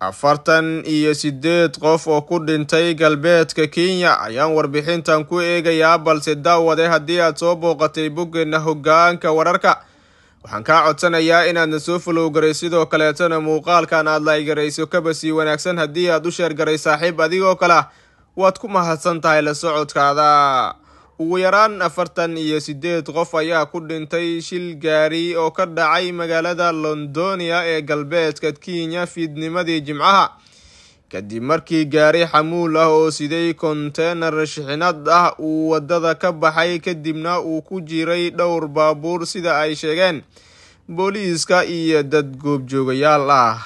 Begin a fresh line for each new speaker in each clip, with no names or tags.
48 qof oo ku dhintay galbeedka Kenya ayaan warbixintan ku eegayaa balse daawade haddii aad soo booqatay boggeena hoggaanka wararka waxaan ka codsanayaa inaad na soo follow garay sidoo kaleetana muuqaalkan aad like garayso kaba sii wanaagsan haddii aad u share garay saaxiib adigoo kale waad ku mahadsan tahay la socodkaada. ugu yaraan 48 qof ayaa ku dhintay shil gaari oo ka dhacay magaalada Londonia ee galbeedka Kenya fiidnimadii Jimcaha kadib markii gaari xamuul ah oo siday container shixnad ah uu wadada ka baxay kadibna uu ku jiray dhowr baabuur sida ay sheegeen booliiska iyo dad goobjoogayaal ah.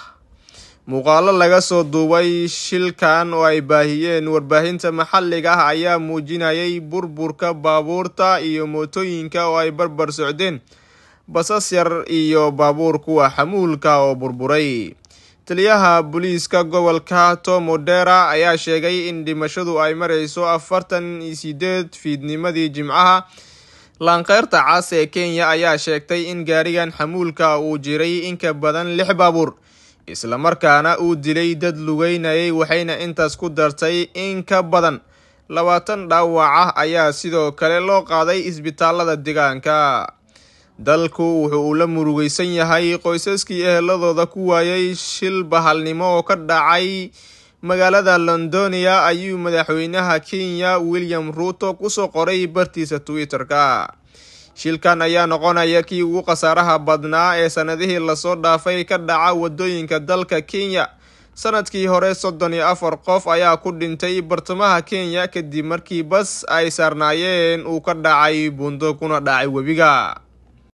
muuqaalo laga soo duubay shilkan oo ay baahiyeen warbaahinta maxalliga ah ayaa muujinayay burburka baabuurta iyo mootooyinka oo ay barbar socdeen basas yar iyo baabuur kuwa xamuulka oo burburay. taliyaha booliiska gobolka Tom Odera ayaa sheegay in dhimashadu ay marayso 48 fiidnimadii Jimcaha. Lanqeyrta cas ee Kenya ayaa sheegtay in gaarigan xamuulka uu jiray in ka badan 6 baabuur isla markaana uu dilay dad lugeynayay waxayna intaas ku dartay in ka badan 20 dhaawac ah ayaa sidoo kale loo qaaday isbitaalada deegaanka. dalku wuxuu la murugaysan yahay qoysaskii eheladooda ku waayay shil bahalnimo oo ka dhacay magaalada Londonia ayuu madaxweynaha Kenya William Ruto ku soo qoray bartiisa Twitter-ka. shilkan ayaa noqonaya kii ugu khasaaraha badnaa ee sanadihii la soo dhaafay ka dhaca wadooyinka dalka Kenya. sanadkii hore 34 qof ayaa ku dhintay bartamaha Kenya kadib markii bas ay saarnaayeen uu ka dhacay buundo kuna dhacay webiga.